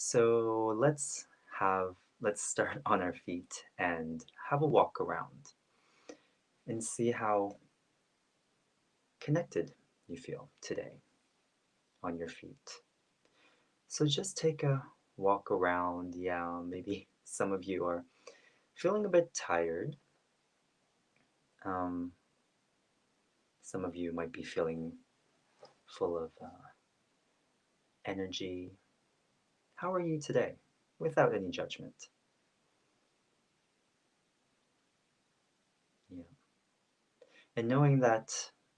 So let's start on our feet and have a walk around and see how connected you feel today on your feet. So just take a walk around. Yeah, maybe some of you are feeling a bit tired. Um, some of you might be feeling full of energy. How are you today? Without any judgment. Yeah. And knowing that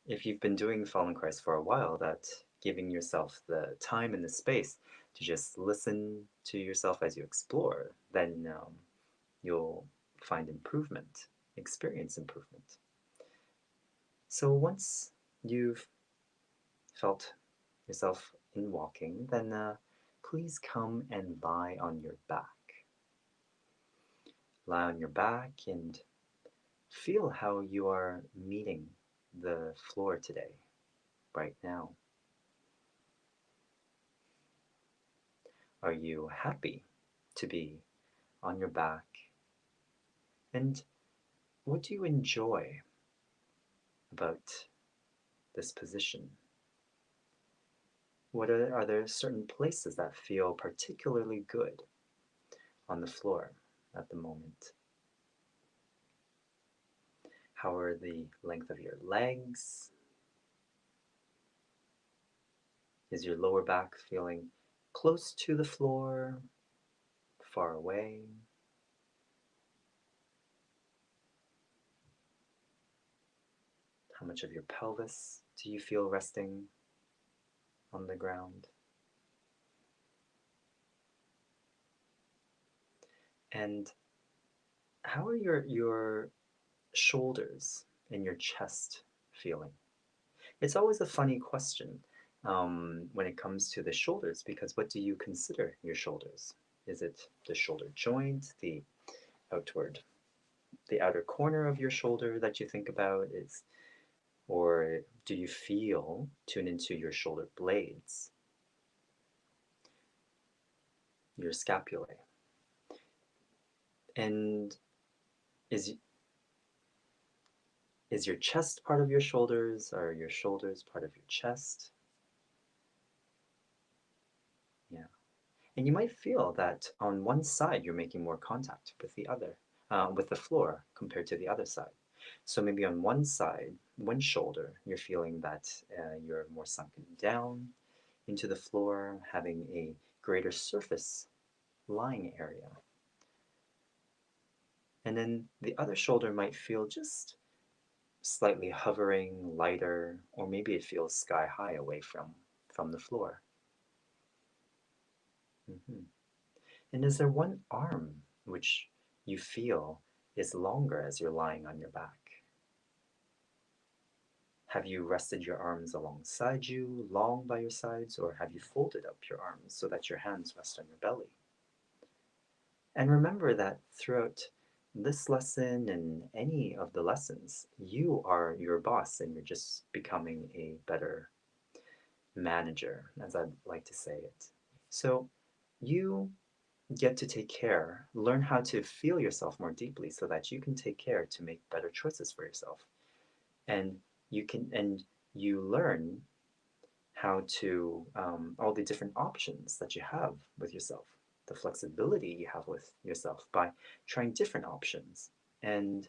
if you've been doing Feldenkrais for a while, that giving yourself the time and the space to just listen to yourself as you explore, then you'll find improvement, experience improvement. So once you've felt yourself in walking, then please come and lie on your back. Lie on your back and feel how you are meeting the floor today, right now. Are you happy to be on your back? And what do you enjoy about this position? Are there certain places that feel particularly good on the floor at the moment? How are the length of your legs? Is your lower back feeling close to the floor, far away? How much of your pelvis do you feel resting on the ground? And how are your shoulders and your chest feeling? It's always a funny question when it comes to the shoulders, because what do you consider your shoulders? Is it the shoulder joint, outward, the outer corner of your shoulder that you think about? Or do you tune into your shoulder blades, your scapulae? And is is your chest part of your shoulders? Are your shoulders part of your chest? Yeah. And you might feel that on one side you're making more contact with the other, with the floor compared to the other side. So maybe on one side, one shoulder, you're feeling that you're more sunken down into the floor, having a greater surface lying area. And then the other shoulder might feel just slightly hovering, lighter, or maybe it feels sky high away from the floor. Mhm. And is there one arm which you feel is longer as you're lying on your back? Have you rested your arms alongside you, long by your sides, or have you folded up your arms so that your hands rest on your belly? And remember that throughout this lesson and any of the lessons, you are your boss and you're just becoming a better manager, as I'd like to say it. So you get to take care, learn how to feel yourself more deeply so that you can take care to make better choices for yourself. And you learn how to all the different options that you have with yourself, the flexibility you have with yourself by trying different options and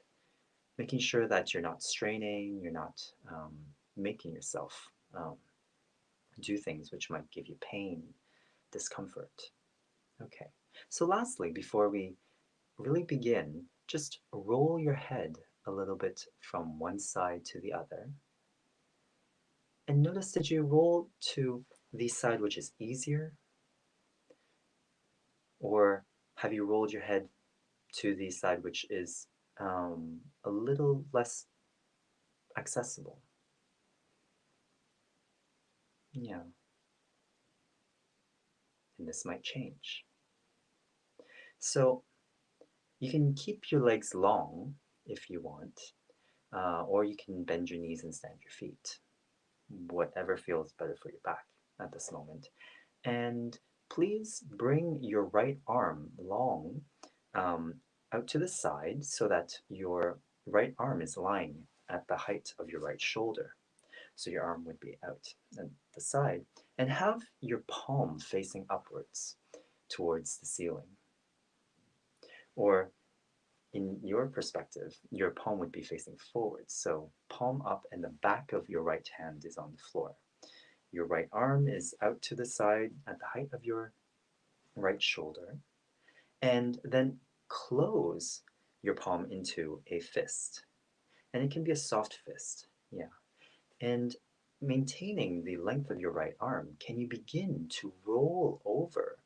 making sure that you're not straining, you're not making yourself do things which might give you pain, discomfort. Okay. So lastly, before we really begin, just roll your head a little bit from one side to the other. And notice, did you roll to the side which is easier? Or have you rolled your head to the side which is a little less accessible? Yeah, and this might change. So you can keep your legs long if you want, or you can bend your knees and stand your feet, whatever feels better for your back at this moment. And please bring your right arm long um, out to the side so that your right arm is lying at the height of your right shoulder. So your arm would be out at the side, and have your palm facing upwards towards the ceiling. Or in your perspective, your palm would be facing forwards. So palm up and the back of your right hand is on the floor. Your right arm is out to the side at the height of your right shoulder. And then close your palm into a fist. And it can be a soft fist, yeah. And maintaining the length of your right arm, can you begin to roll over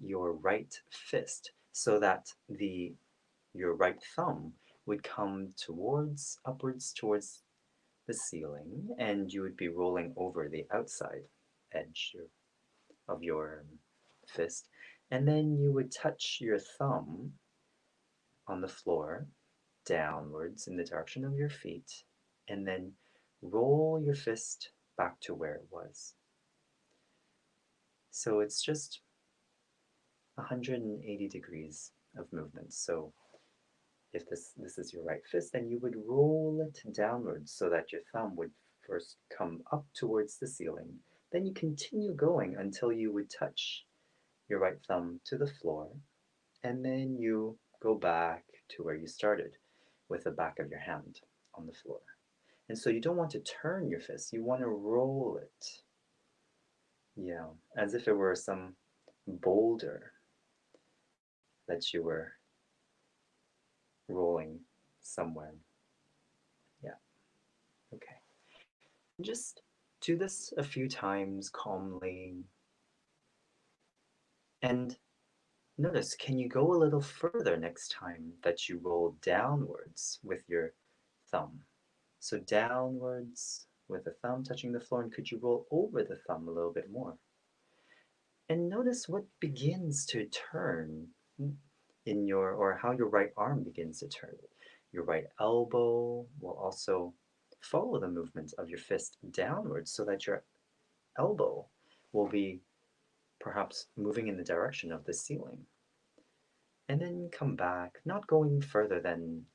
your right fist so that your right thumb would come upwards towards the ceiling, and you would be rolling over the outside edge of your fist, and then you would touch your thumb on the floor downwards in the direction of your feet, and then roll your fist back to where it was. So it's just 180 degrees of movement. So if this is your right fist, then you would roll it downwards so that your thumb would first come up towards the ceiling. Then you continue going until you would touch your right thumb to the floor, and then you go back to where you started with the back of your hand on the floor. And so you don't want to turn your fist, you want to roll it. Yeah, as if it were some boulder that you were rolling somewhere. Yeah, okay. Just do this a few times calmly. And notice, can you go a little further next time that you roll downwards with your thumb? So downwards with the thumb touching the floor, and could you roll over the thumb a little bit more? And notice what begins to turn or how your right arm begins to turn. Your right elbow will also follow the movement of your fist downwards so that your elbow will be perhaps moving in the direction of the ceiling. And then come back, not going further than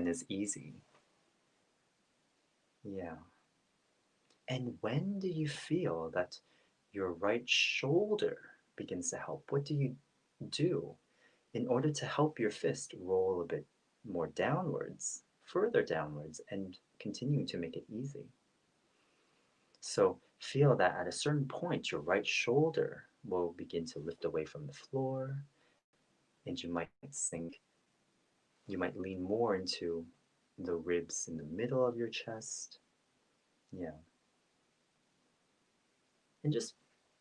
is easy. Yeah. And when do you feel that your right shoulder begins to help? What do you do in order to help your fist roll a bit more downwards, further downwards, and continuing to make it easy? So feel that at a certain point, your right shoulder will begin to lift away from the floor, and you might lean more into the ribs in the middle of your chest. Yeah. And just,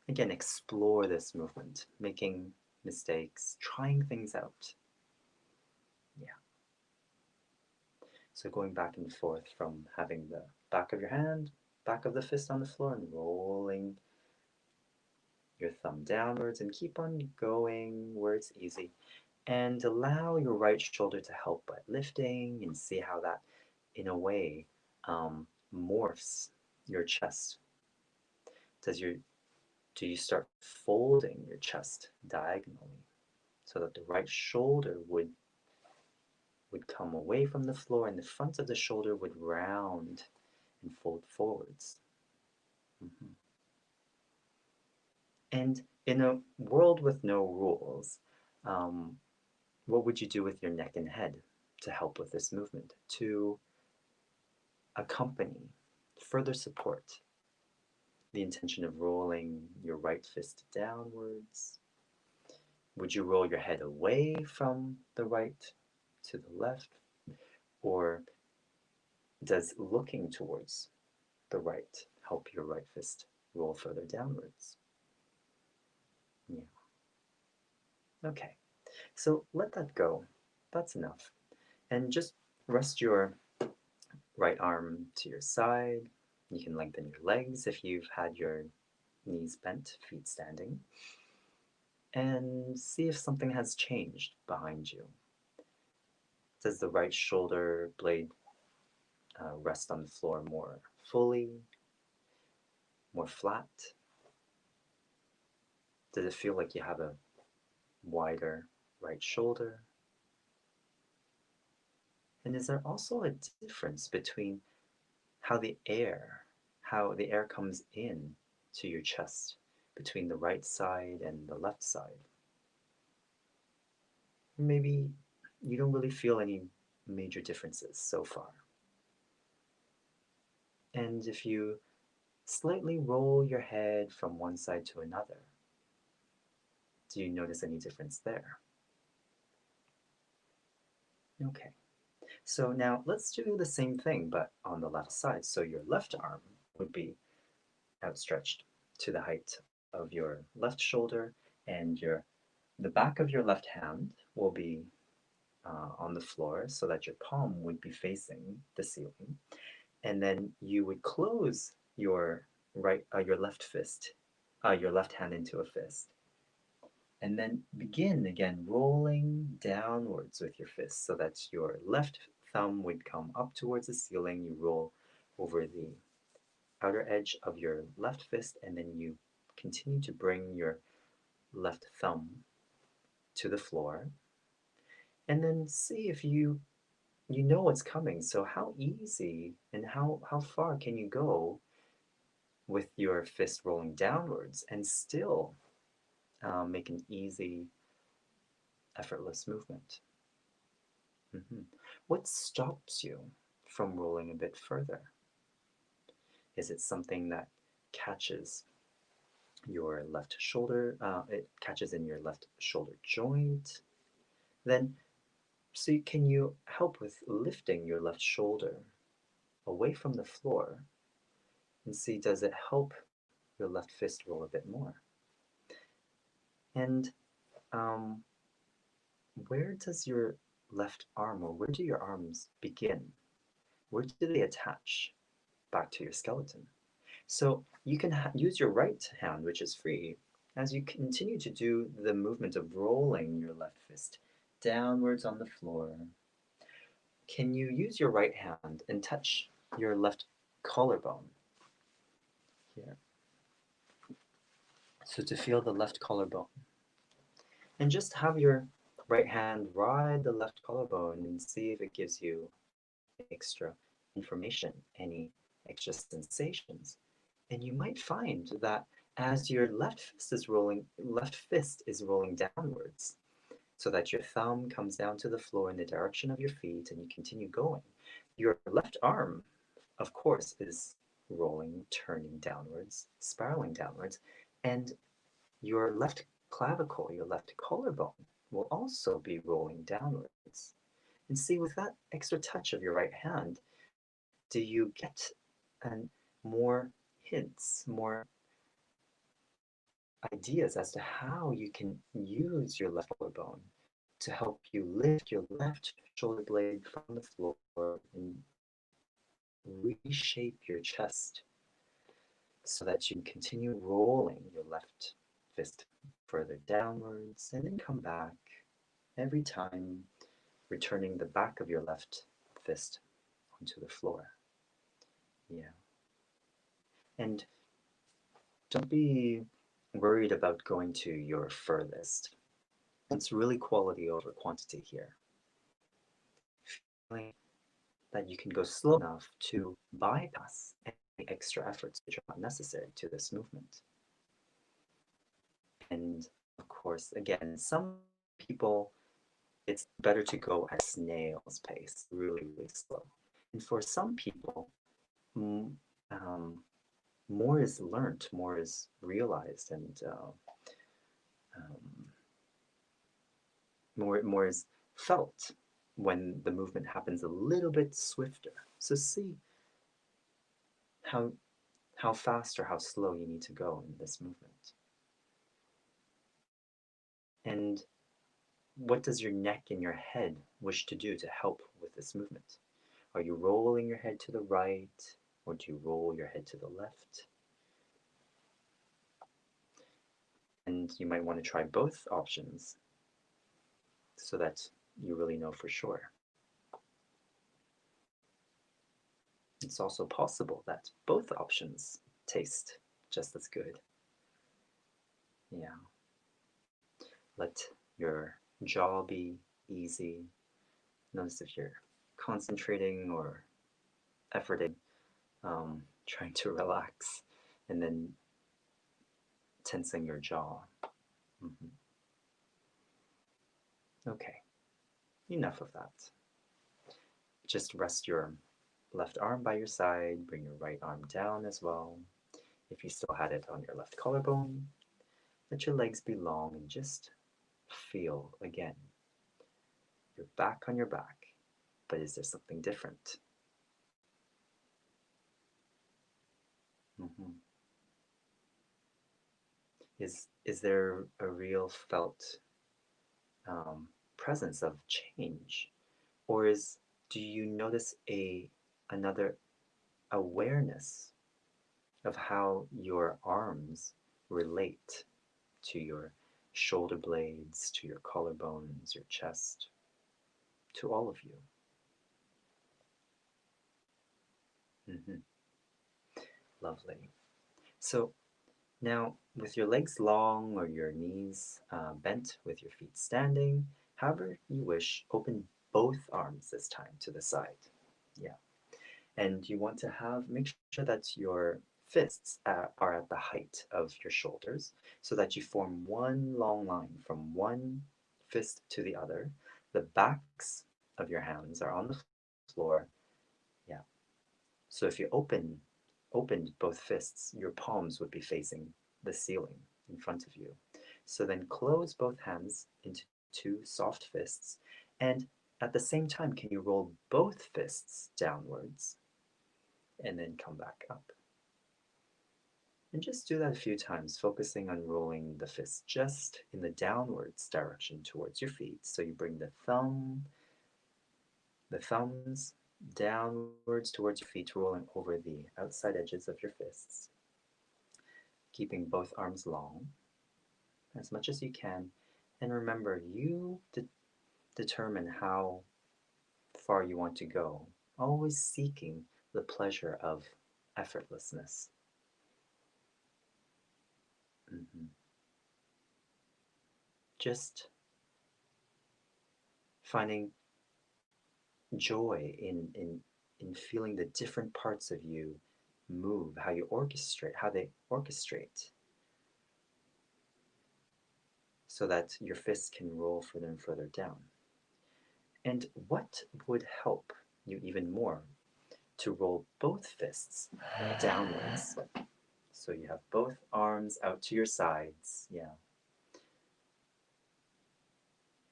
again, explore this movement, making mistakes, trying things out. Yeah. So going back and forth from having the back of your hand, back of the fist on the floor, and rolling your thumb downwards, and keep on going where it's easy. And allow your right shoulder to help by lifting, and see how that, in a way, morphs your chest. Do you start folding your chest diagonally so that the right shoulder would come away from the floor, and the front of the shoulder would round and fold forwards? Mm-hmm. And in a world with no rules, um, what would you do with your neck and head to help with this movement, to accompany, further support the intention of rolling your right fist downwards? Would you roll your head away from the right to the left? Or does looking towards the right help your right fist roll further downwards? Yeah. Okay. So let that go. That's enough. And just rest your right arm to your side. You can lengthen your legs if you've had your knees bent, feet standing. And see if something has changed behind you. Does the right shoulder blade rest on the floor more fully, more flat? Does it feel like you have a wider right shoulder? And is there also a difference between how the air comes in to your chest between the right side and the left side? Maybe you don't really feel any major differences so far. And if you slightly roll your head from one side to another, do you notice any difference there? Okay. So now let's do the same thing, but on the left side. So your left arm would be outstretched to the height of your left shoulder, and the back of your left hand will be on the floor so that your palm would be facing the ceiling. And then you would close your left fist, your left hand into a fist, and then begin again rolling downwards with your fist so that your left thumb would come up towards the ceiling. You roll over the outer edge of your left fist, and then you continue to bring your left thumb to the floor, and then see if you know what's coming. So how easy and how far can you go with your fist rolling downwards and still make an easy, effortless movement? What stops you from rolling a bit further? Is it something that catches your left shoulder? It catches in your left shoulder joint? Then, can you help with lifting your left shoulder away from the floor and see, does it help your left fist roll a bit more? And where does your left arm, or where do your arms begin? Where do they attach back to your skeleton? So you can use your right hand, which is free, as you continue to do the movement of rolling your left fist downwards on the floor. Can you use your right hand and touch your left collarbone here? So to feel the left collarbone. And just have your right hand ride the left collarbone and see if it gives you extra information, any extra sensations. And you might find that as your left fist is rolling downwards, so that your thumb comes down to the floor in the direction of your feet and you continue going, your left arm, of course, is rolling, turning downwards, spiraling downwards, and your left clavicle, your left collarbone, will also be rolling downwards. And see, with that extra touch of your right hand, do you get an, more hints, more ideas as to how you can use your left collarbone to help you lift your left shoulder blade from the floor and reshape your chest so that you can continue rolling your left fist further downwards and then come back every time, returning the back of your left fist onto the floor. Yeah. And don't be worried about going to your furthest. It's really quality over quantity here. Feeling that you can go slow enough to bypass any extra efforts which are not necessary to this movement. And of course, again, some people, it's better to go at snail's pace, really, really slow. And for some people, more is learnt, more is realized, and more is felt when the movement happens a little bit swifter. So see how fast or how slow you need to go in this movement. And what does your neck and your head wish to do to help with this movement? Are you rolling your head to the right, or do you roll your head to the left? And you might want to try both options so that you really know for sure. It's also possible that both options taste just as good. Yeah. Let your jaw be easy. Notice if you're concentrating or efforting, trying to relax, and then tensing your jaw. Mhm. Okay, enough of that. Just rest your left arm by your side, bring your right arm down as well. If you still had it on your left collarbone, let your legs be long and just feel again. You're back on your back, but is there something different? Mhm. Is there a real felt presence of change, or do you notice another awareness of how your arms relate to your shoulder blades, to your collarbones, your chest, to all of you? Hmm. Lovely. So now, with your legs long or your knees bent, with your feet standing, however you wish, open both arms this time to the side. Yeah. And you want to make sure that your fists are at the height of your shoulders so that you form one long line from one fist to the other. The backs of your hands are on the floor. Yeah. So if you opened both fists, your palms would be facing the ceiling in front of you. So then close both hands into two soft fists, and at the same time, can you roll both fists downwards and then come back up? And just do that a few times, focusing on rolling the fists just in the downwards direction towards your feet. So you bring the thumbs downwards towards your feet, rolling over the outside edges of your fists, keeping both arms long as much as you can. And remember, you determine how far you want to go, always seeking the pleasure of effortlessness. Mhm. Just finding joy in feeling the different parts of you move, how they orchestrate, so that your fists can roll further and further down. And what would help you even more to roll both fists downwards? So you have both arms out to your sides, yeah.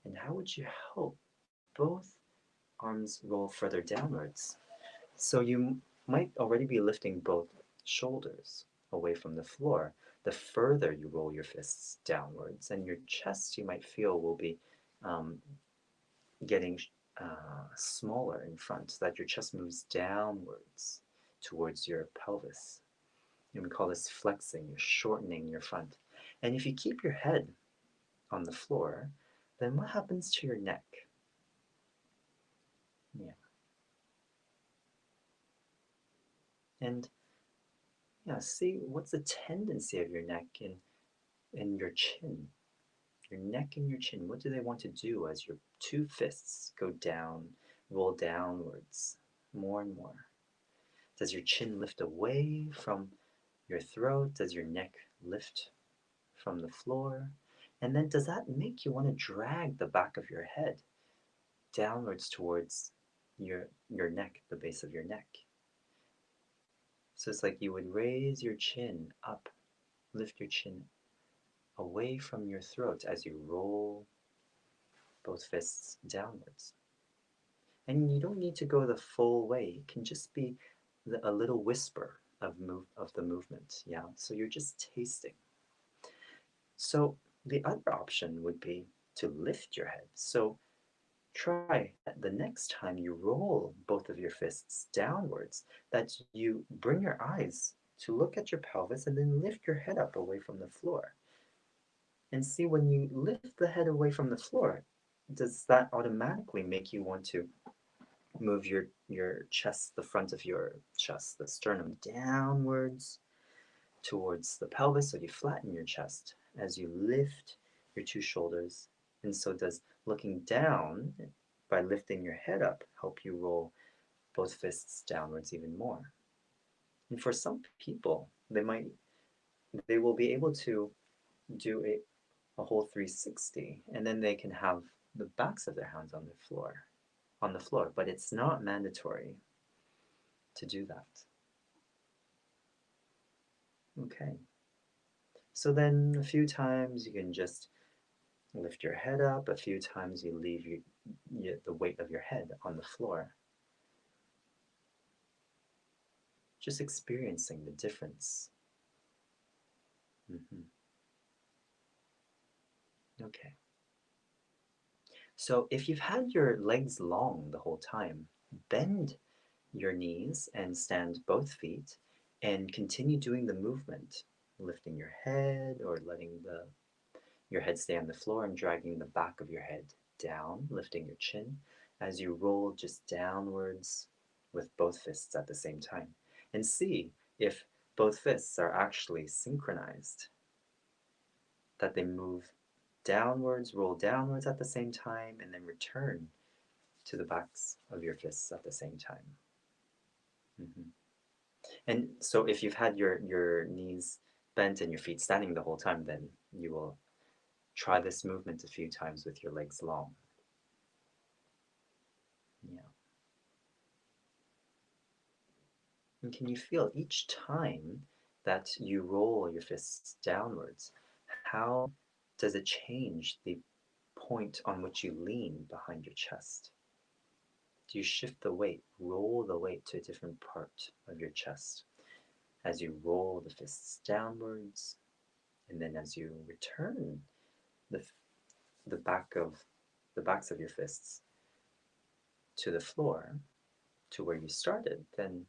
And how would you help both arms roll further downwards? So you might already be lifting both shoulders away from the floor. The further you roll your fists downwards, and your chest, you might feel, will be um, getting smaller in front, so that your chest moves downwards towards your pelvis. And we call this flexing. You're shortening your front. And if you keep your head on the floor, then what happens to your neck? Yeah. And yeah, see what's the tendency of your neck and your chin. Your neck and your chin, what do they want to do as your two fists go down, roll downwards more and more? Does your chin lift away from your throat? Does your neck lift from the floor? And then does that make you want to drag the back of your head downwards towards your neck, the base of your neck? So it's like you would raise your chin up, lift your chin away from your throat as you roll both fists downwards. And you don't need to go the full way. It can just be a little whisper of the movement. Yeah. So you're just tasting. So the other option would be to lift your head. So try the next time you roll both of your fists downwards, that you bring your eyes to look at your pelvis and then lift your head up away from the floor. And see, when you lift the head away from the floor, does that automatically make you want to move your chest, the front of your chest, the sternum downwards towards the pelvis, so you flatten your chest as you lift your two shoulders. And so does looking down by lifting your head up help you roll both fists downwards even more. And for some people, they will be able to do a whole 360, and then they can have the backs of their hands on the floor, but it's not mandatory to do that. Okay. So then a few times you can just lift your head up, a few times you leave the weight of your head on the floor. Just experiencing the difference. Okay. So if you've had your legs long the whole time, bend your knees and stand both feet and continue doing the movement, lifting your head or letting your head stay on the floor and dragging the back of your head down, lifting your chin as you roll just downwards with both fists at the same time. And see if both fists are actually synchronized, that they move downwards, roll downwards at the same time, and then return to the backs of your fists at the same time. And so if you've had your knees bent and your feet standing the whole time, then you will try this movement a few times with your legs long. Yeah. And can you feel each time that you roll your fists downwards, how does it change the point on which you lean behind your chest? Do you shift the weight, roll the weight to a different part of your chest as you roll the fists downwards, and then as you return the, the backs of your fists to the floor, to where you started, then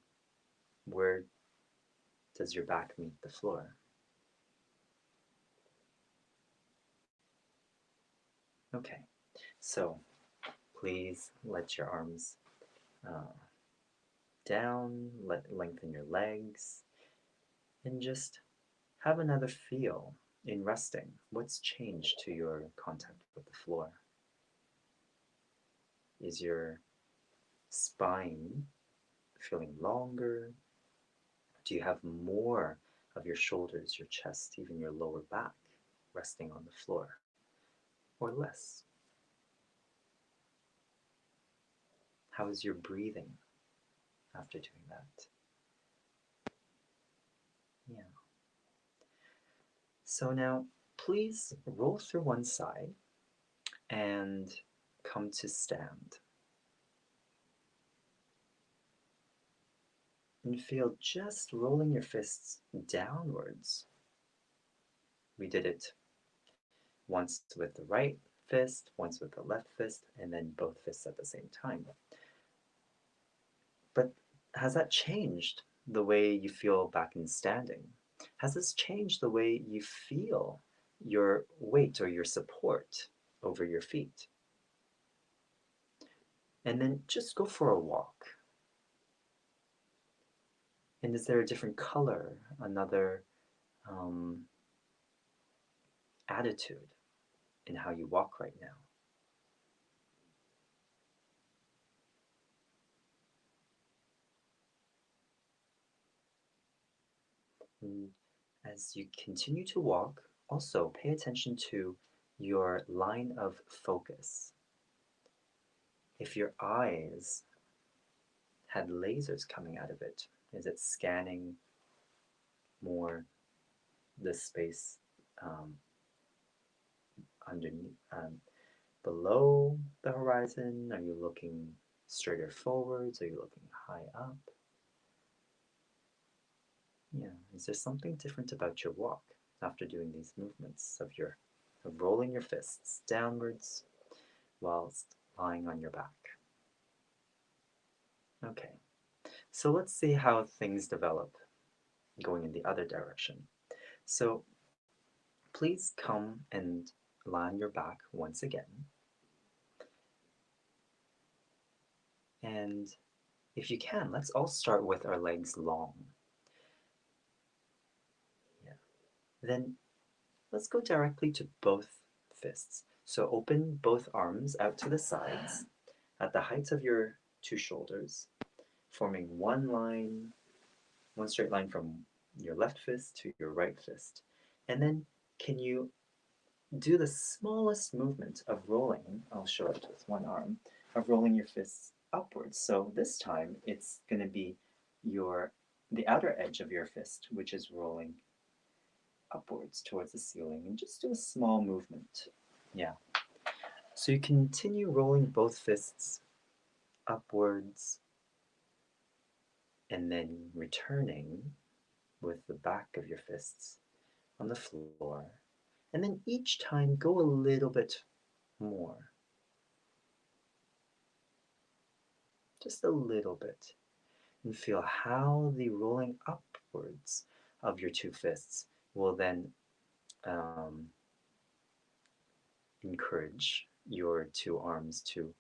where does your back meet the floor? Okay, so please let your arms down, lengthen your legs, and just have another feel in resting. What's changed to your contact with the floor? Is your spine feeling longer? Do you have more of your shoulders, your chest, even your lower back resting on the floor, or less? How is your breathing after doing that? Yeah. So now, please roll through one side and come to stand. And feel just rolling your fists downwards. We did it once with the right fist, once with the left fist, and then both fists at the same time. But has that changed the way you feel back in standing? Has this changed the way you feel your weight or your support over your feet? And then just go for a walk. And is there a different color, another attitude in how you walk right now? And as you continue to walk, also pay attention to your line of focus. If your eyes had lasers coming out of it, is it scanning more the space um, underneath, below the horizon? Are you looking straighter forwards? Are you looking high up? Yeah, is there something different about your walk after doing these movements of rolling your fists downwards whilst lying on your back? Okay, so let's see how things develop going in the other direction. So please come and lie on your back once again. And if you can, let's all start with our legs long. Yeah. Then let's go directly to both fists. So open both arms out to the sides at the height of your two shoulders, forming one straight line from your left fist to your right fist. And then can you do the smallest movement of rolling? I'll show it with one arm, of rolling your fists upwards. So this time it's going to be the outer edge of your fist, which is rolling upwards towards the ceiling, and just do a small movement. Yeah. So you continue rolling both fists upwards and then returning with the back of your fists on the floor. And then each time go a little bit more. Just a little bit. And feel how the rolling upwards of your two fists will then encourage your two arms to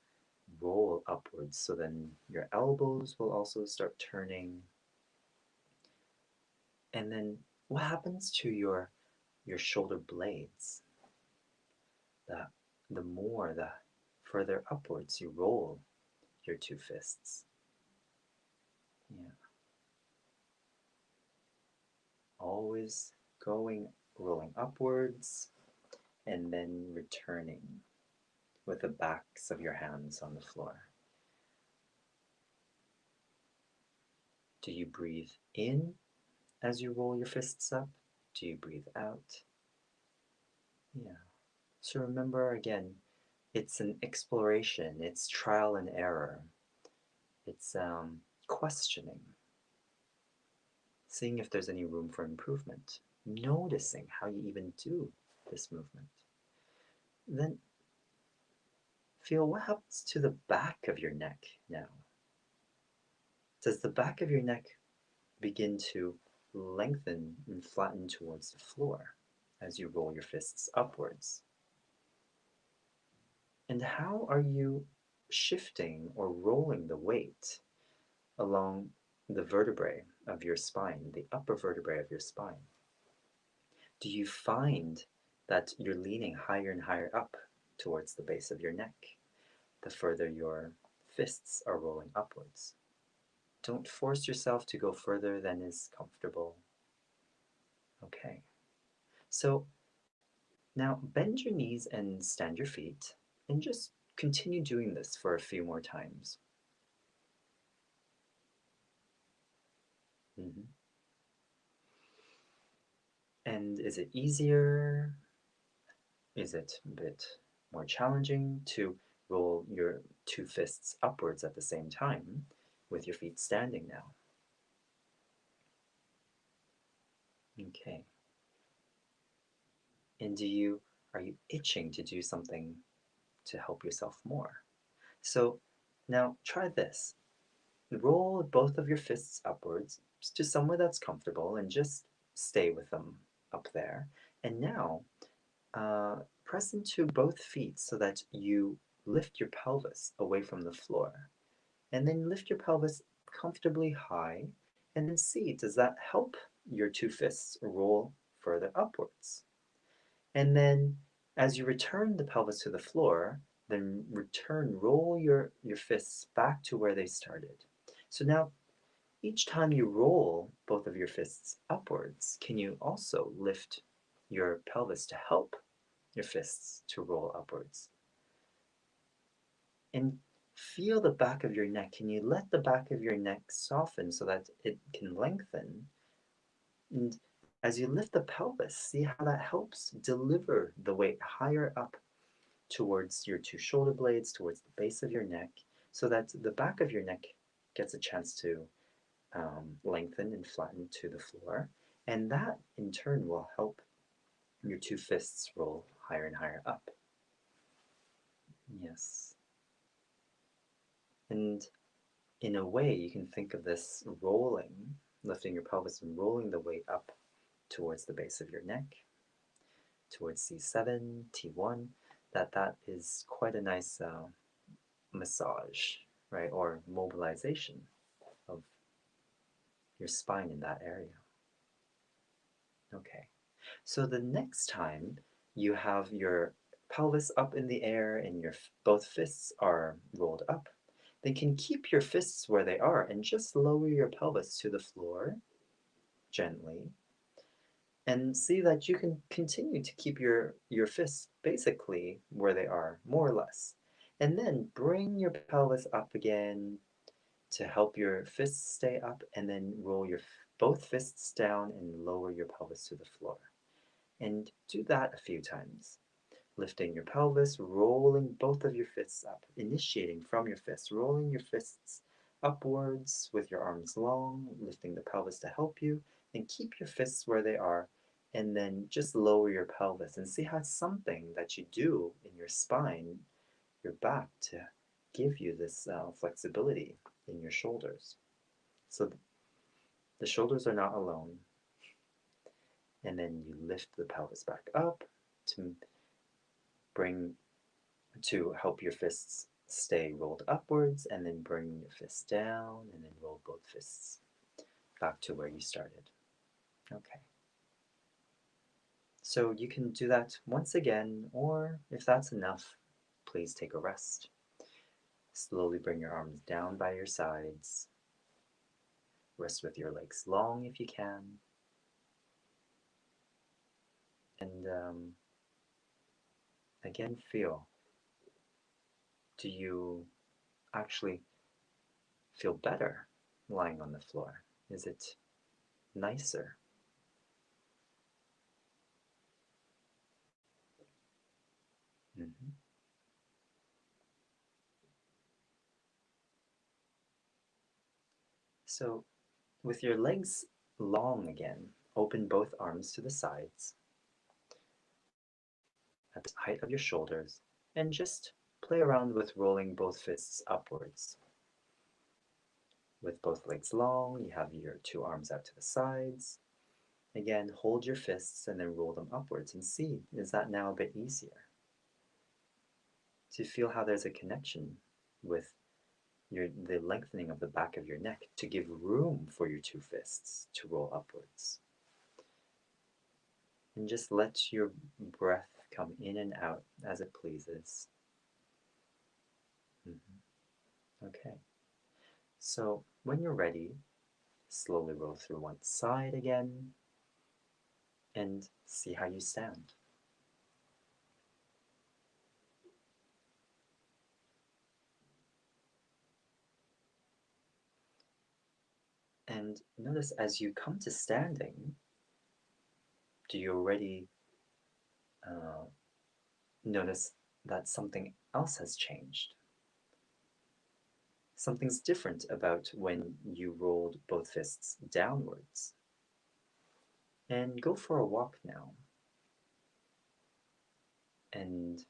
roll upwards. So then your elbows will also start turning. And then what happens to your shoulder blades? The further upwards you roll your two fists. Yeah. Always rolling upwards and then returning with the backs of your hands on the floor. Do you breathe in as you roll your fists up? Do you breathe out? Yeah. So remember again, it's an exploration, it's trial and error, it's questioning, seeing if there's any room for improvement, noticing how you even do this movement. Then feel what happens to the back of your neck now. Does the back of your neck begin to lengthen and flatten towards the floor as you roll your fists upwards? And how are you shifting or rolling the weight along the vertebrae of your spine, the upper vertebrae of your spine? Do you find that you're leaning higher and higher up towards the base of your neck the further your fists are rolling upwards? Don't force yourself to go further than is comfortable. Okay. So now bend your knees and stand your feet and just continue doing this for a few more times. Mm-hmm. And is it easier? Is it a bit more challenging to roll your two fists upwards at the same time with your feet standing now? Okay. And are you itching to do something to help yourself more? So now try this. Roll both of your fists upwards to somewhere that's comfortable and just stay with them up there. And now press into both feet so that you lift your pelvis away from the floor. And then lift your pelvis comfortably high and then see, does that help your two fists roll further upwards? And then as you return the pelvis to the floor, then roll your fists back to where they started. So now each time you roll both of your fists upwards, can you also lift your pelvis to help your fists to roll upwards? And feel the back of your neck. Can you let the back of your neck soften so that it can lengthen? And as you lift the pelvis, see how that helps deliver the weight higher up towards your two shoulder blades, towards the base of your neck, so that the back of your neck gets a chance to lengthen and flatten to the floor. And that in turn will help your two fists roll higher and higher up. Yes. And in a way, you can think of this rolling, lifting your pelvis and rolling the weight up towards the base of your neck, towards C7, T1, that is quite a nice massage, right, or mobilization of your spine in that area. Okay, so the next time you have your pelvis up in the air and your both fists are rolled up, then can keep your fists where they are and just lower your pelvis to the floor gently, and see that you can continue to keep your fists basically where they are, more or less. And then bring your pelvis up again to help your fists stay up, and then roll your both fists down and lower your pelvis to the floor. And do that a few times. Lifting your pelvis, rolling both of your fists up, initiating from your fists, rolling your fists upwards with your arms long, lifting the pelvis to help you, and keep your fists where they are, and then just lower your pelvis and see how it's something that you do in your spine, your back, to give you this flexibility in your shoulders. So the shoulders are not alone. And then you lift the pelvis back up to bring to help your fists stay rolled upwards, and then bring your fists down and then roll both fists back to where you started. Okay. So you can do that once again, or if that's enough, please take a rest. Slowly bring your arms down by your sides. Rest with your legs long if you can. And again, feel. Do you actually feel better lying on the floor? Is it nicer? Mm-hmm. So, with your legs long again, open both arms to the sides at the height of your shoulders, and just play around with rolling both fists upwards. With both legs long, you have your two arms out to the sides. Again, hold your fists and then roll them upwards and see, is that now a bit easier? Do you feel how there's a connection with the lengthening of the back of your neck to give room for your two fists to roll upwards? And just let your breath come in and out as it pleases. Okay. So when you're ready, slowly roll through one side again and see how you stand. And notice as you come to standing, do you already uh, notice that something else has changed? Something's different about when you rolled both fists downwards. And go for a walk now. And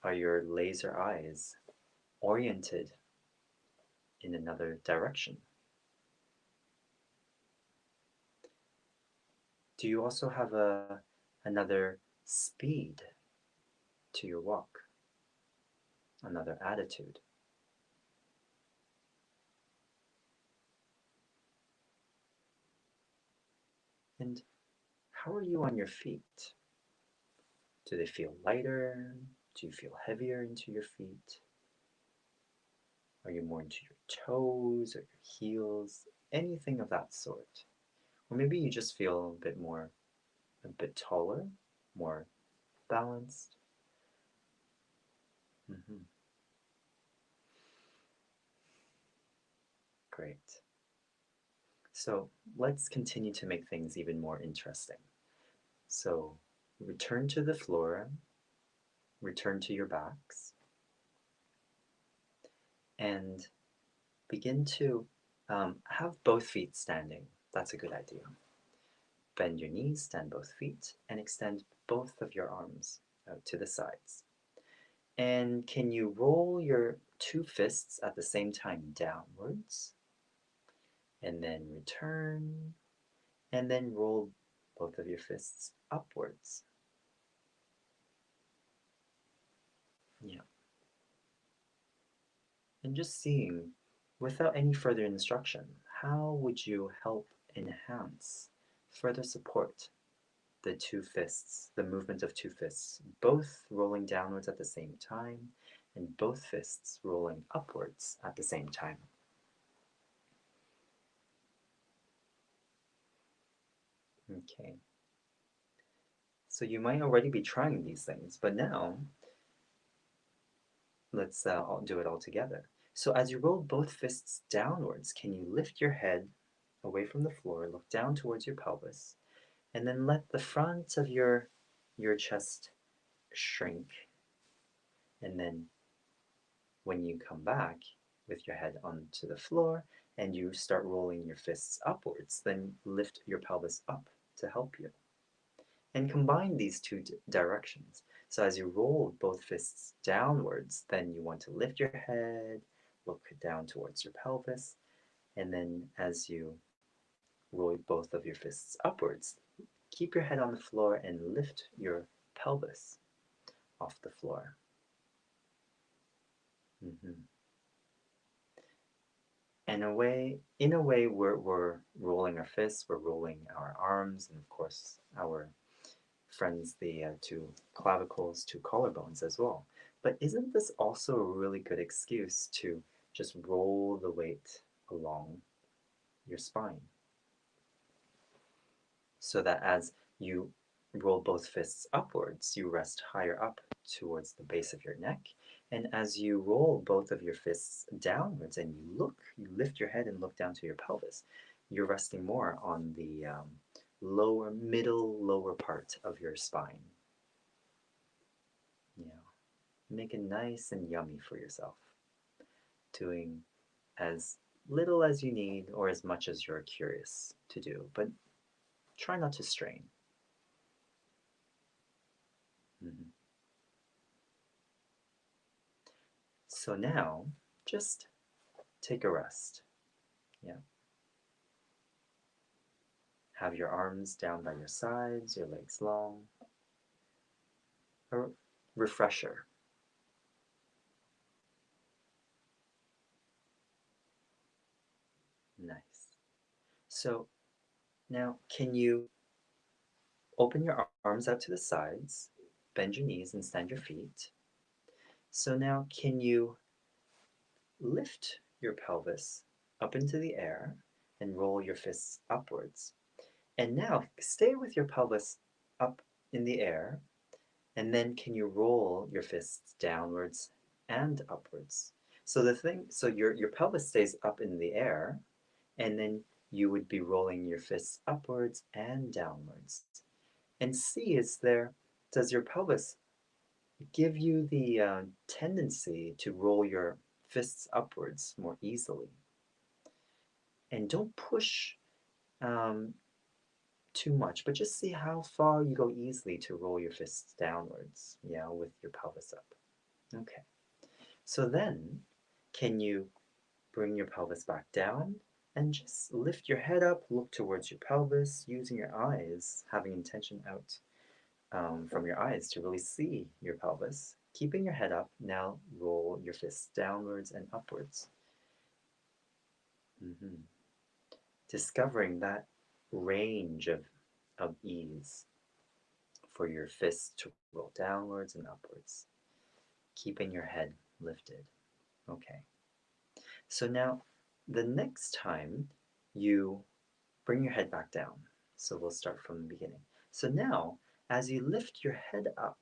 are your laser eyes oriented in another direction? Do you also have another speed to your walk? Another attitude? And how are you on your feet? Do they feel lighter? Do you feel heavier into your feet? Are you more into your toes or your heels? Anything of that sort. Or maybe you just feel a bit taller, more balanced. Hmm. Great. So let's continue to make things even more interesting. So return to the floor, return to your backs, and begin to have both feet standing. That's a good idea. Bend your knees, stand both feet, and extend both of your arms out to the sides. And can you roll your two fists at the same time downwards? And then return, and then roll both of your fists upwards. Yeah. And just seeing, without any further instruction, how would you help enhance, further support the two fists, the movement of two fists, both rolling downwards at the same time, and both fists rolling upwards at the same time. Okay. So you might already be trying these things, but now let's do it all together. So as you roll both fists downwards, can you lift your head away from the floor, look down towards your pelvis, and then let the front of your chest shrink. And then when you come back with your head onto the floor and you start rolling your fists upwards, then lift your pelvis up to help you. And combine these two directions. So as you roll both fists downwards, then you want to lift your head, look down towards your pelvis, and then as you roll both of your fists upwards, keep your head on the floor and lift your pelvis off the floor. Mm-hmm. In a way, we're rolling our fists, we're rolling our arms, and of course our friends, the two clavicles, two collarbones as well. But isn't this also a really good excuse to just roll the weight along your spine? So that as you roll both fists upwards, you rest higher up towards the base of your neck. And as you roll both of your fists downwards and you lift your head and look down to your pelvis, you're resting more on the lower part of your spine. Yeah. Make it nice and yummy for yourself. Doing as little as you need or as much as you're curious to do, but try not to strain. Mm-hmm. So now, just take a rest. Yeah. Have your arms down by your sides, your legs long. A refresher. Nice. So now, can you open your arms out to the sides, bend your knees, and stand your feet? So now, can you lift your pelvis up into the air and roll your fists upwards? And now, stay with your pelvis up in the air. And then can you roll your fists downwards and upwards? So your pelvis stays up in the air, and then you would be rolling your fists upwards and downwards. And see, does your pelvis give you the tendency to roll your fists upwards more easily? And don't push um, too much, but just see how far you go easily to roll your fists downwards, yeah, with your pelvis up. Okay. So then, can you bring your pelvis back down and just lift your head up, look towards your pelvis, using your eyes, having intention out from your eyes to really see your pelvis. Keeping your head up, now roll your fists downwards and upwards. Mm-hmm. Discovering that range of ease for your fists to roll downwards and upwards, keeping your head lifted. Okay. So now, the next time you bring your head back down, so we'll start from the beginning. So now, as you lift your head up,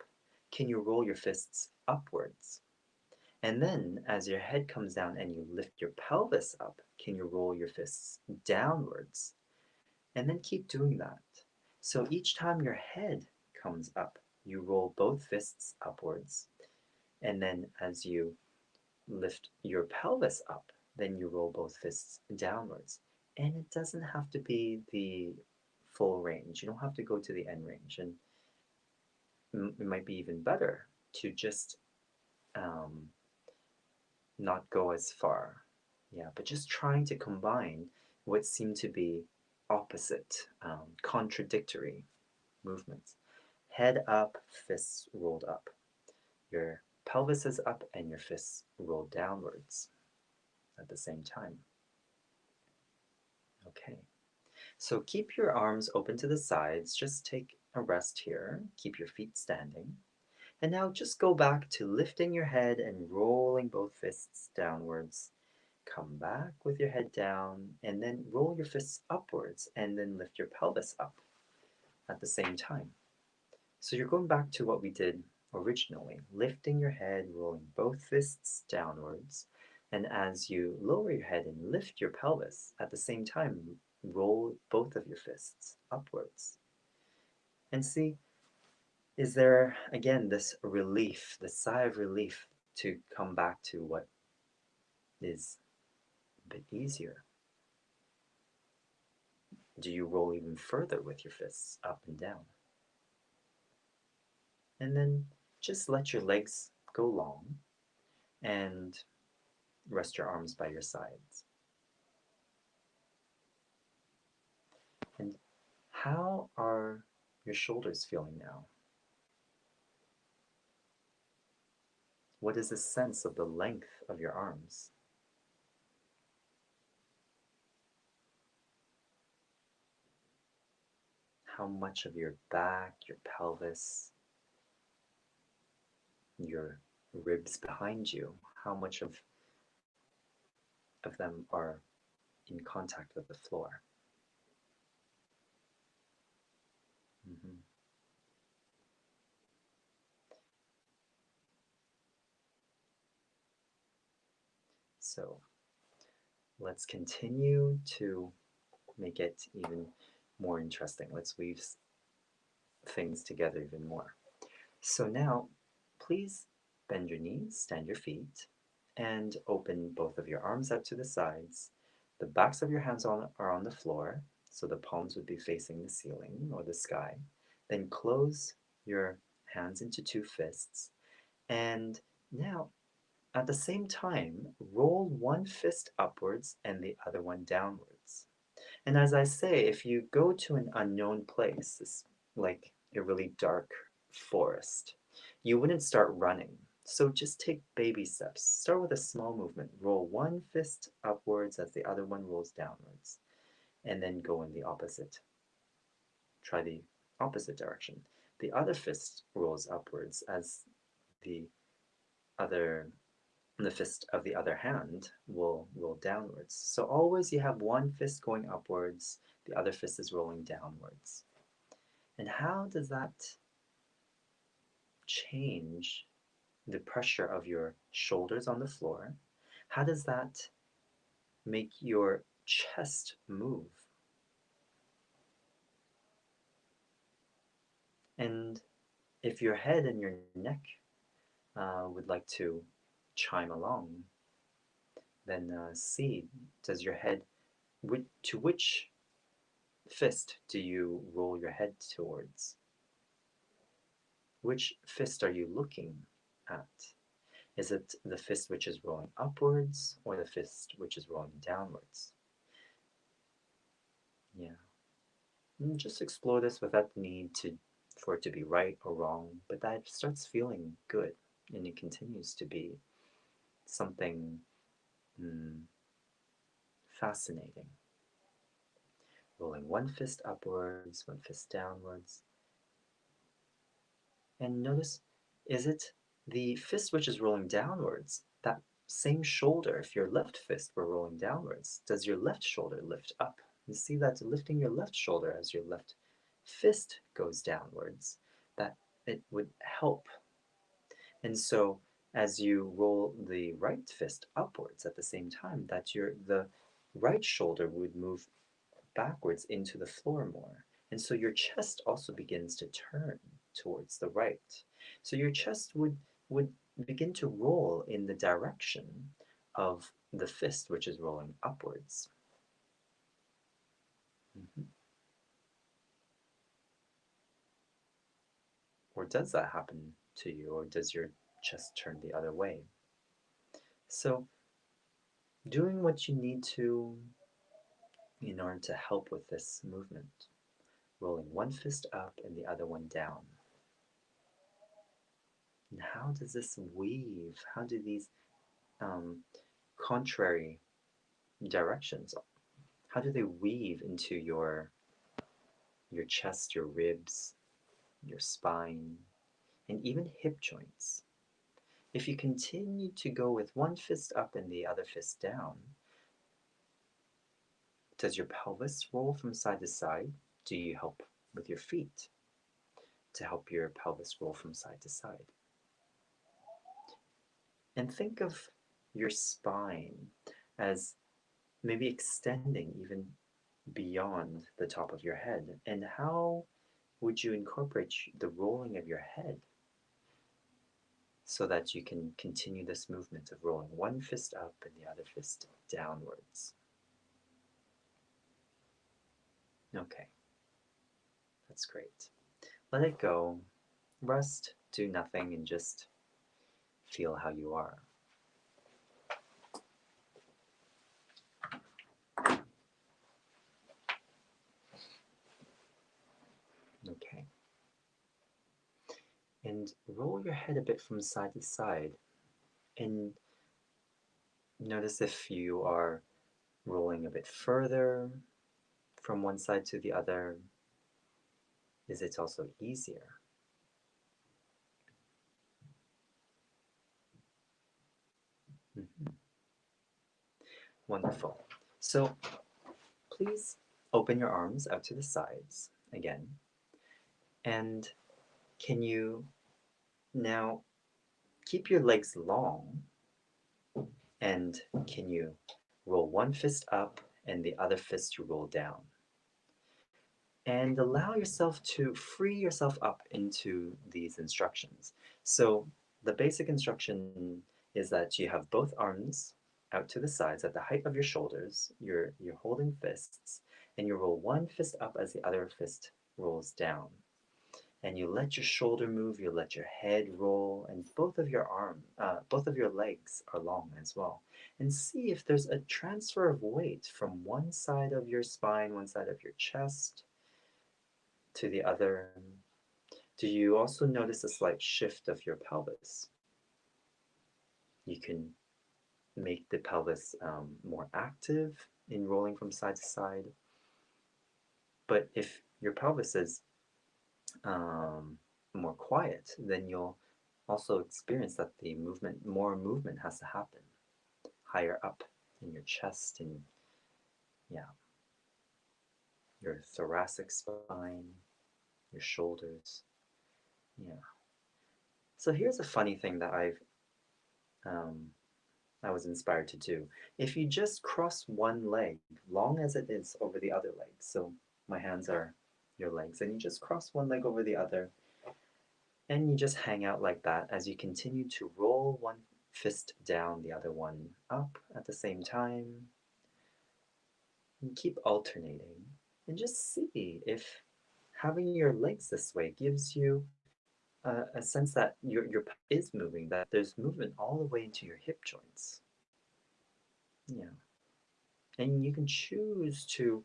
can you roll your fists upwards? And then, as your head comes down and you lift your pelvis up, can you roll your fists downwards? And then keep doing that. So each time your head comes up, you roll both fists upwards. And then as you lift your pelvis up, then you roll both fists downwards. And it doesn't have to be the full range. You don't have to go to the end range. And it might be even better to just um, not go as far. Yeah, but just trying to combine what seem to be opposite, contradictory movements. Head up, fists rolled up. Your pelvis is up and your fists roll downwards at the same time. Okay. So keep your arms open to the sides. Just take a rest here. Keep your feet standing. And now just go back to lifting your head and rolling both fists downwards. Come back with your head down and then roll your fists upwards and then lift your pelvis up at the same time. So you're going back to what we did originally, lifting your head, rolling both fists downwards. And as you lower your head and lift your pelvis, at the same time, roll both of your fists upwards. And see, is there again this relief, the sigh of relief to come back to what is a bit easier? Do you roll even further with your fists up and down? And then just let your legs go long and rest your arms by your sides. And how are your shoulders feeling now? What is the sense of the length of your arms? How much of your back, your pelvis, your ribs behind you, how much of them are in contact with the floor? Mhm. So let's continue to make it even more interesting. Let's weave things together even more. So now, please bend your knees, stand your feet, and open both of your arms out to the sides. The backs of your hands are on the floor, so the palms would be facing the ceiling or the sky. Then close your hands into two fists. And now, at the same time, roll one fist upwards and the other one downwards. And as I say, if you go to an unknown place, like a really dark forest, you wouldn't start running. So just take baby steps. Start with a small movement. Roll one fist upwards as the other one rolls downwards. And then go in the opposite. Try the opposite direction. The other fist rolls upwards as the other the fist of the other hand will roll downwards. So always you have one fist going upwards, the other fist is rolling downwards. And how does that change the pressure of your shoulders on the floor? How does that make your chest move? And if your head and your neck would like to chime along, then see, does your head, to which fist do you roll your head towards? Which fist are you looking at? Is it the fist which is rolling upwards or the fist which is rolling downwards? Yeah. And just explore this without the need for it to be right or wrong, but that starts feeling good and it continues to be something mm, fascinating. Rolling one fist upwards, one fist downwards. And notice, is it the fist which is rolling downwards, that same shoulder, if your left fist were rolling downwards, does your left shoulder lift up? You see that lifting your left shoulder as your left fist goes downwards, that it would help. And so as you roll the right fist upwards at the same time, that the right shoulder would move backwards into the floor more. And so your chest also begins to turn towards the right. So your chest would begin to roll in the direction of the fist, which is rolling upwards. Mhm. Or does that happen to you, or does your chest turn the other way? So, doing what you need to in order to help with this movement, rolling one fist up and the other one down. And how does this weave? How do these um, contrary directions, how do they weave into your chest, your ribs? your spine, and even hip joints. If you continue to go with one fist up and the other fist down, does your pelvis roll from side to side? Do you help with your feet to help your pelvis roll from side to side? And think of your spine as maybe extending even beyond the top of your head. And how would you incorporate the rolling of your head so that you can continue this movement of rolling one fist up and the other fist downwards? Okay, that's great. Let it go. Rest, do nothing, and just feel how you are. Okay. And roll your head a bit from side to side. And notice if you are rolling a bit further from one side to the other. Is it also easier? Mhm. Wonderful. So please open your arms out to the sides again. And can you now keep your legs long? And can you roll one fist up and the other fist you roll down? And allow yourself to free yourself up into these instructions. So the basic instruction is that you have both arms out to the sides at the height of your shoulders. You're holding fists, and you roll one fist up as the other fist rolls down. And you let your shoulder move, you let your head roll, and both of your legs are long as well. And see if there's a transfer of weight from one side of your spine, one side of your chest, to the other. Do you also notice a slight shift of your pelvis? You can make the pelvis more active in rolling from side to side. But if your pelvis is more quiet, then you'll also experience that more movement has to happen higher up in your chest and, yeah, your thoracic spine, your shoulders. Yeah. So here's a funny thing that um, I was inspired to do. If you just cross one leg, long as it is over the other leg, so my hands are your legs, and you just cross one leg over the other, and you just hang out like that as you continue to roll one fist down, the other one up at the same time, and keep alternating, and just see if having your legs this way gives you a sense that your is moving, that there's movement all the way into your hip joints. Yeah. And you can choose to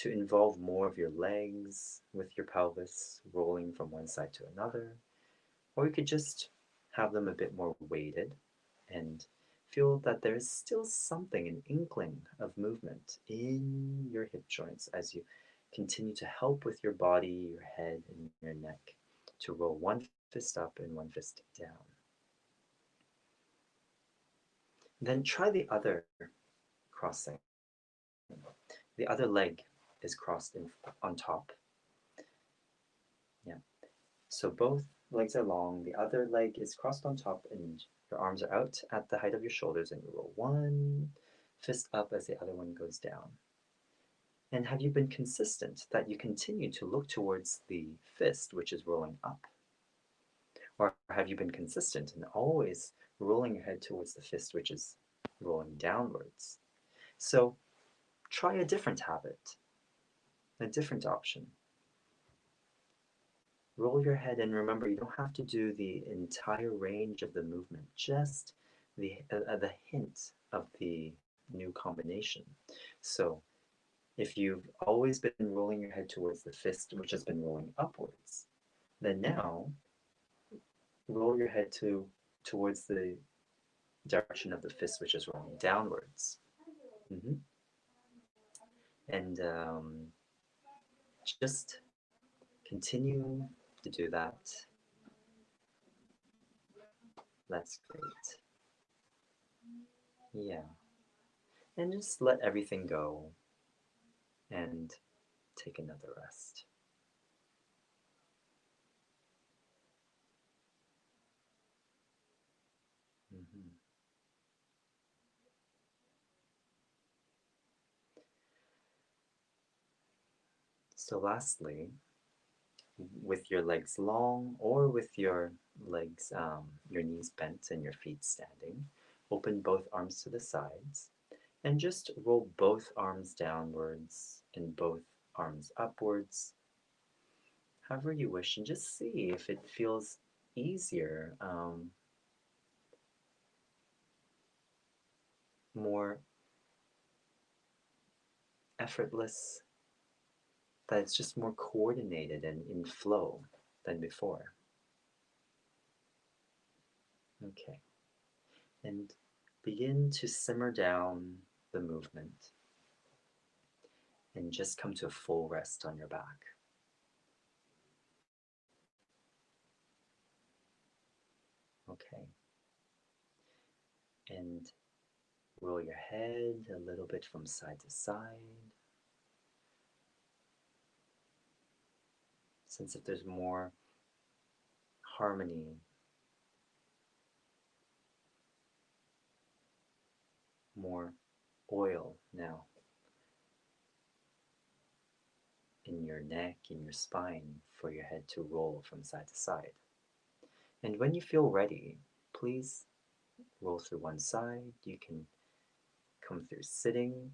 involve more of your legs with your pelvis rolling from one side to another, or you could just have them a bit more weighted and feel that there is still something, an inkling of movement in your hip joints as you continue to help with your body, your head, and your neck to roll one fist up and one fist down. Then try the other crossing. The other leg is crossed on top. Yeah. So both legs are long, the other leg is crossed on top, and your arms are out at the height of your shoulders, and you roll one fist up as the other one goes down. And have you been consistent that you continue to look towards the fist, which is rolling up? Or have you been consistent and always rolling your head towards the fist, which is rolling downwards? So try a different habit, a different option. Roll your head, and remember, you don't have to do the entire range of the movement, just the hint of the new combination. So if you've always been rolling your head towards the fist, which has been rolling upwards, then now roll your head towards the direction of the fist, which is rolling downwards. Mm-hmm. And just continue to do that. That's great. Yeah. And just let everything go and take another rest. Mhm. So, lastly, with your legs long or with your legs, your knees bent and your feet standing, open both arms to the sides and just roll both arms downwards and both arms upwards, however you wish, and just see if it feels easier, more effortless, that it's just more coordinated and in flow than before. Okay, and begin to simmer down the movement and just come to a full rest on your back. Okay, and roll your head a little bit from side to side. Sense if there's more harmony, more oil now in your neck, in your spine, for your head to roll from side to side. And when you feel ready, please roll through one side. You can come through sitting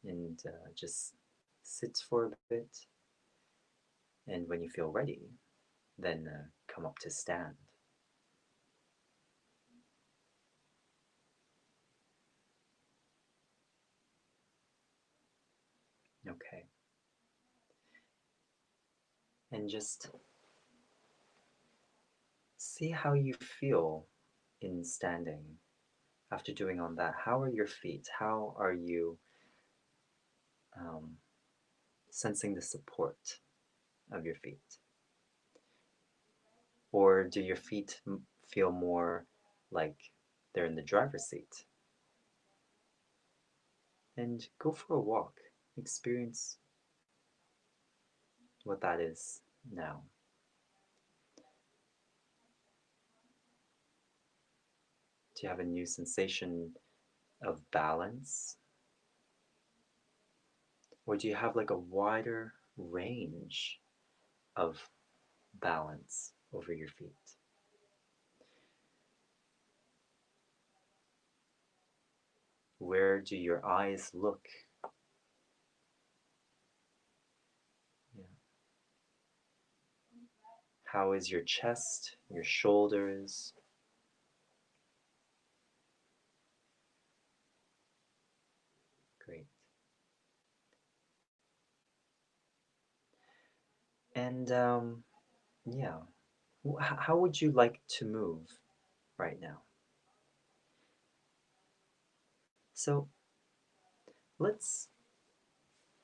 and just sit for a bit. And when you feel ready, then come up to stand. Okay. And just see how you feel in standing after doing on that. How are your feet? How are you um, sensing the support of your feet? Or do your feet feel more like they're in the driver's seat? And go for a walk. Experience what that is now. Do you have a new sensation of balance? Or do you have like a wider range of balance over your feet? Where do your eyes look? Yeah. How is your chest, your shoulders? Great. And yeah, how would you like to move right now? So let's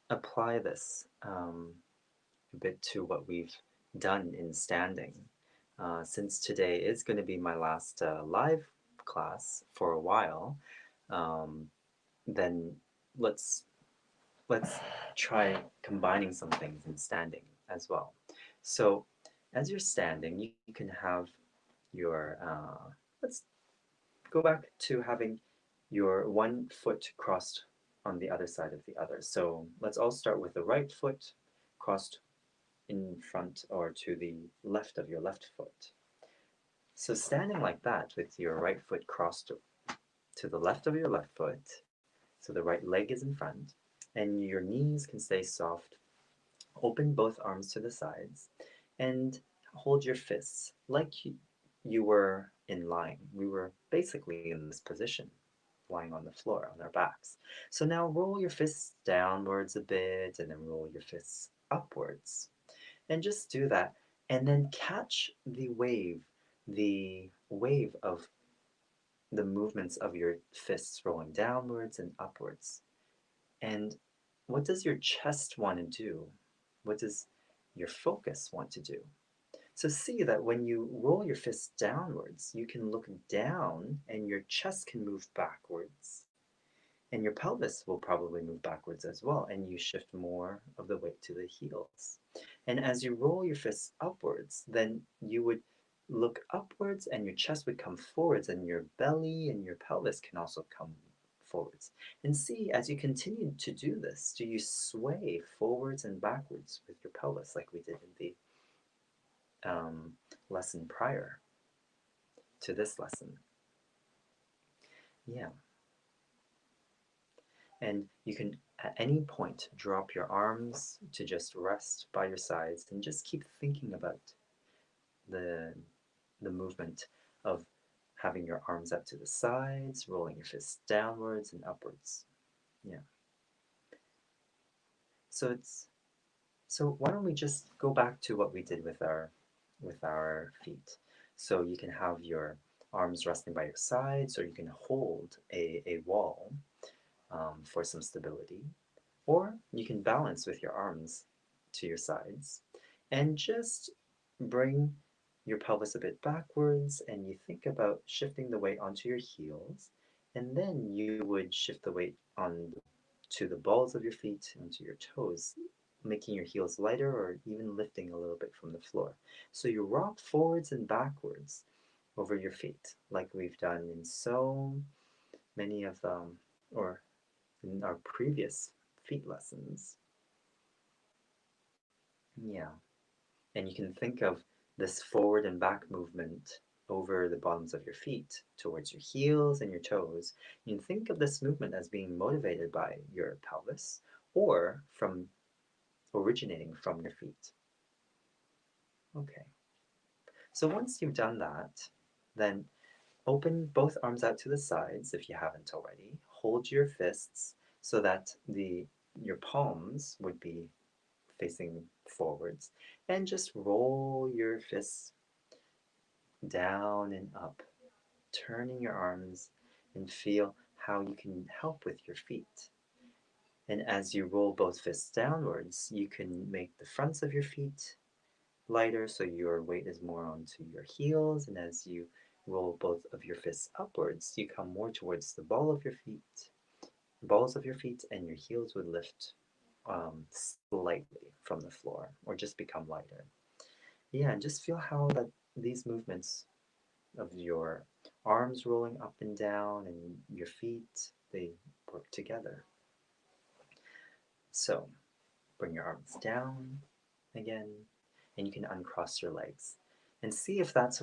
apply this a bit to what we've done in standing. Since today is going to be my last live class for a while, um, then let's let's try combining some things in standing as well. So, as you're standing, you can have your let's go back to having your one foot crossed on the other side of the other. So let's all start with the right foot crossed in front or to the left of your left foot. So standing like that with your right foot crossed to the left of your left foot, so the right leg is in front, and your knees can stay soft. Open both arms to the sides and hold your fists like you were in lying. We were basically in this position, lying on the floor on our backs. So now roll your fists downwards a bit and then roll your fists upwards. And just do that. And then catch the wave of the movements of your fists rolling downwards and upwards. And what does your chest want to do? What does your focus want to do? So see that when you roll your fists downwards, you can look down and your chest can move backwards. And your pelvis will probably move backwards as well, and you shift more of the weight to the heels. And as you roll your fists upwards, then you would look upwards and your chest would come forwards, and your belly and your pelvis can also come forwards. And see, as you continue to do this, do you sway forwards and backwards with your pelvis like we did in the lesson prior to this lesson? Yeah. And you can, at any point, drop your arms to just rest by your sides and just keep thinking about the, the movement of having your arms out to the sides, rolling your fists downwards and upwards. Yeah. So why don't we just go back to what we did with our feet. So you can have your arms resting by your sides, or you can hold a wall for some stability. Or you can balance with your arms to your sides and just bring your pelvis a bit backwards, and you think about shifting the weight onto your heels, and then you would shift the weight on to the balls of your feet and to your toes, making your heels lighter or even lifting a little bit from the floor. So you rock forwards and backwards over your feet like we've done in so many of them, or in our previous feet lessons. Yeah, and you can think of this forward and back movement over the bottoms of your feet towards your heels and your toes. You can think of this movement as being motivated by your pelvis or from originating from your feet. Okay, so once you've done that, then open both arms out to the sides if you haven't already. Hold your fists so that your palms would be facing forwards, and just roll your fists down and up, turning your arms, and feel how you can help with your feet. And as you roll both fists downwards, you can make the fronts of your feet lighter so your weight is more onto your heels, and as you roll both of your fists upwards, you come more towards the balls of your feet, and your heels would lift slightly from the floor or just become lighter. Yeah, and just feel how these movements of your arms rolling up and down and your feet, they work together. So bring your arms down again, and you can uncross your legs and see if that's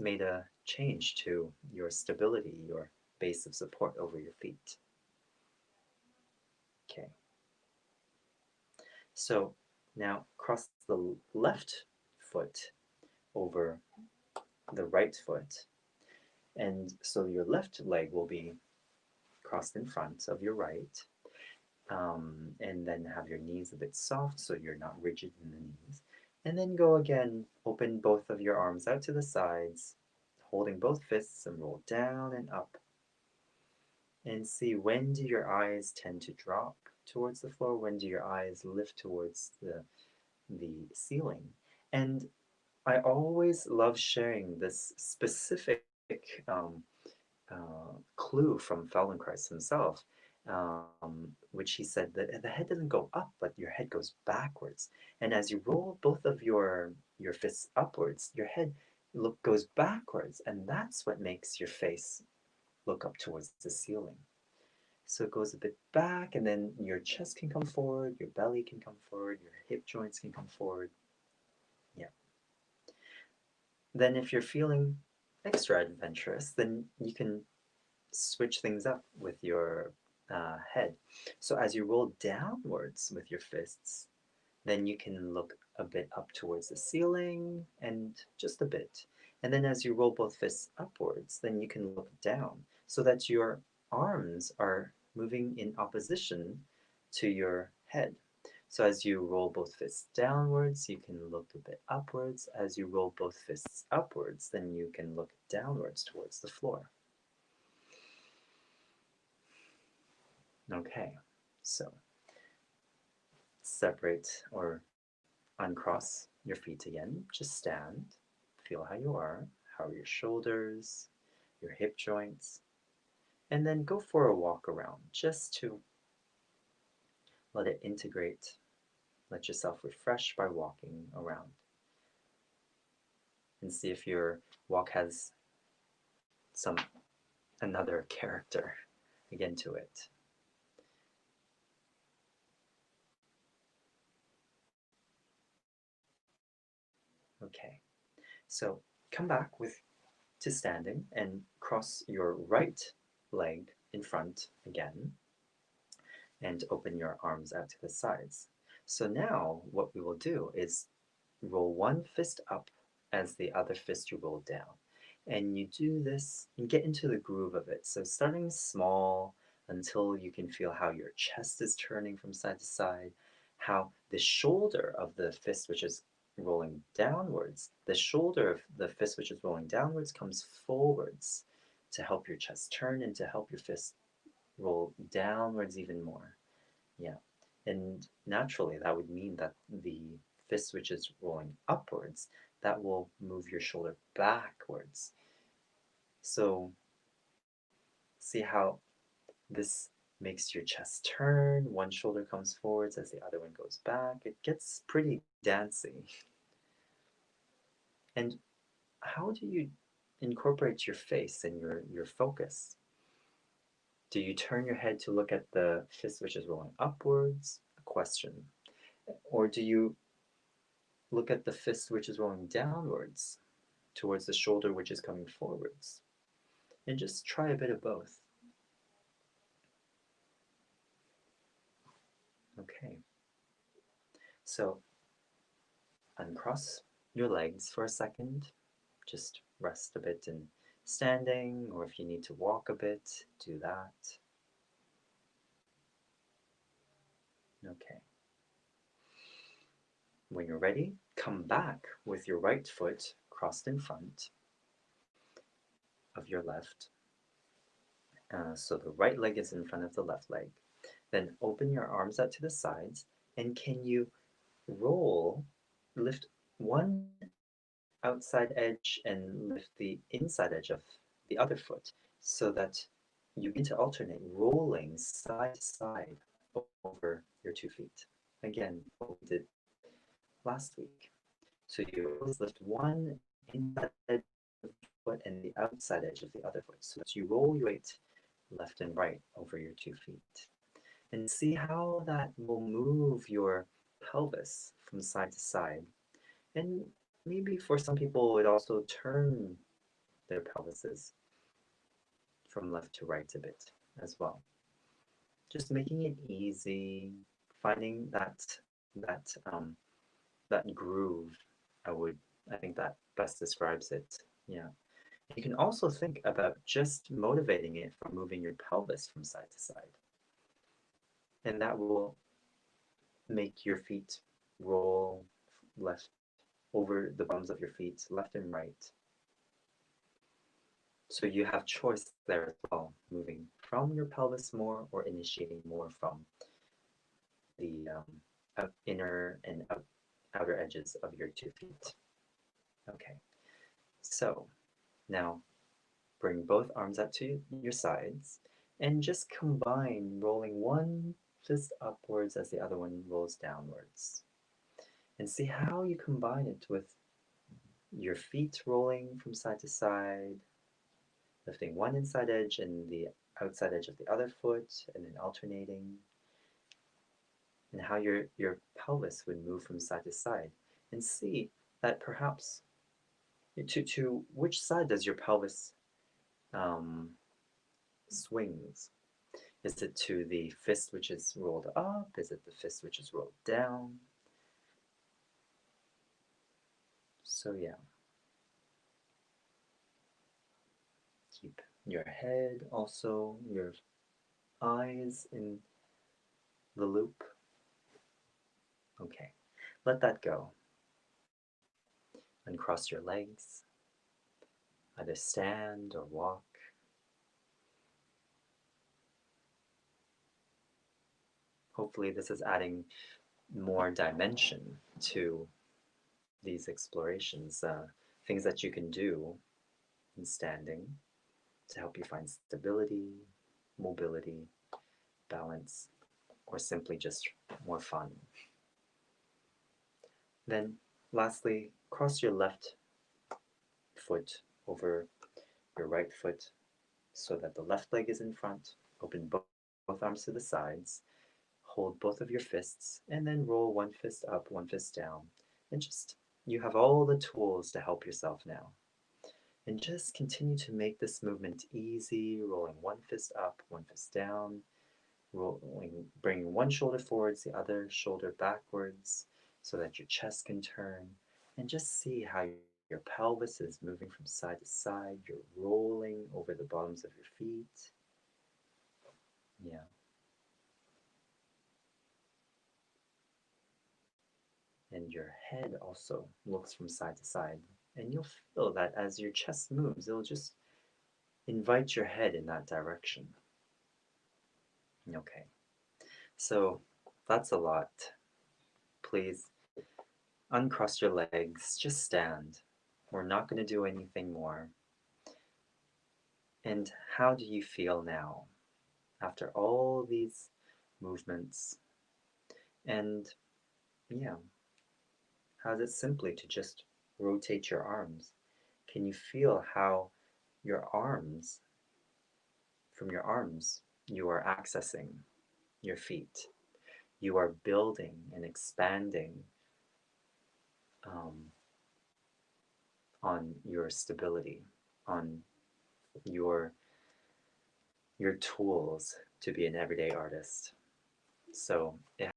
made a change to your stability, your base of support over your feet. Okay. So now cross the left foot over the right foot, and so your left leg will be crossed in front of your right, and then have your knees a bit soft so you're not rigid in the knees. And then go again, open both of your arms out to the sides, holding both fists, and roll down and up. And see, when do your eyes tend to drop towards the floor? When do your eyes lift towards the ceiling? And I always love sharing this specific um, clue from Feldenkrais himself, which he said that the head doesn't go up, but your head goes backwards. And as you roll both of your fists upwards, your head goes backwards, and that's what makes your face look up towards the ceiling. So it goes a bit back, and then your chest can come forward, your belly can come forward, your hip joints can come forward. Yeah. Then if you're feeling extra adventurous, then you can switch things up with your head. So as you roll downwards with your fists, then you can look a bit up towards the ceiling, and just a bit. And then as you roll both fists upwards, then you can look down so that your arms are moving in opposition to your head. So as you roll both fists downwards, you can look a bit upwards. As you roll both fists upwards, then you can look downwards towards the floor. Okay, so separate or uncross your feet again. Just stand. feel how you are, how are your shoulders, your hip joints, and then go for a walk around just to let it integrate. Let yourself refresh by walking around and see if your walk has some another character again to it. Okay, so come back with to standing and cross your right leg in front again and open your arms out to the sides. So now what we will do is roll one fist up as the other fist you roll down. And you do this and get into the groove of it. So starting small until you can feel how your chest is turning from side to side, how the shoulder of the fist, which is rolling downwards, the shoulder of the fist, which is rolling downwards, comes forwards to help your chest turn and to help your fist roll downwards even more. Yeah. And naturally, that would mean that the fist which is rolling upwards, that will move your shoulder backwards. So see how this makes your chest turn. One shoulder comes forwards as the other one goes back. It gets pretty dancing. And how do you incorporate your face and your focus? Do you turn your head to look at the fist which is rolling upwards? A question. Or do you look at the fist which is rolling downwards towards the shoulder which is coming forwards? And just try a bit of both. Okay. So uncross your legs for a second. Just rest a bit in standing, or if you need to walk a bit, do that. Okay. When you're ready, come back with your right foot crossed in front of your left. So the right leg is in front of the left leg. Then open your arms out to the sides, and can you lift one outside edge and lift the inside edge of the other foot so that you begin to alternate rolling side to side over your 2 feet. Again, what we did last week. So you always lift one inside edge of the foot and the outside edge of the other foot so that you roll your weight left and right over your 2 feet. And see how that will move your pelvis from side to side. And maybe for some people, it also turn their pelvises from left to right a bit as well. Just making it easy, finding that that groove. I think that best describes it. Yeah. You can also think about just motivating it from moving your pelvis from side to side. And that will make your feet roll left over the bums of your feet, left and right. So you have choice there as well, moving from your pelvis more or initiating more from the inner and outer edges of your 2 feet. Okay, so now bring both arms out to your sides and just combine rolling one fist upwards as the other one rolls downwards. And see how you combine it with your feet rolling from side to side, lifting one inside edge and the outside edge of the other foot, and then alternating, and how your pelvis would move from side to side. And see that perhaps to which side does your pelvis swings? Is it to the fist which is rolled up? Is it the fist which is rolled down? So yeah. Keep your head, also your eyes in the loop. Okay, let that go. Uncross your legs, either stand or walk. Hopefully this is adding more dimension to these explorations. things that you can do in standing to help you find stability, mobility, balance, or simply just more fun. Then, lastly, cross your left foot over your right foot so that the left leg is in front. Open both arms to the sides. Hold both of your fists and then roll one fist up, one fist down. And just, you have all the tools to help yourself now. And just continue to make this movement easy, rolling one fist up, one fist down, rolling, bringing one shoulder forwards, the other shoulder backwards, so that your chest can turn. And just see how your pelvis is moving from side to side. You're rolling over the bottoms of your feet. Yeah. And your head also looks from side to side. And you'll feel that as your chest moves, it'll just invite your head in that direction. Okay, so that's a lot. Please uncross your legs, just stand. We're not going to do anything more. And how do you feel now after all these movements? And yeah, how's it simply to just rotate your arms? Can you feel how your arms, from your arms, you are accessing your feet? You are building and expanding um, on your stability, on your your tools to be an everyday artist. So it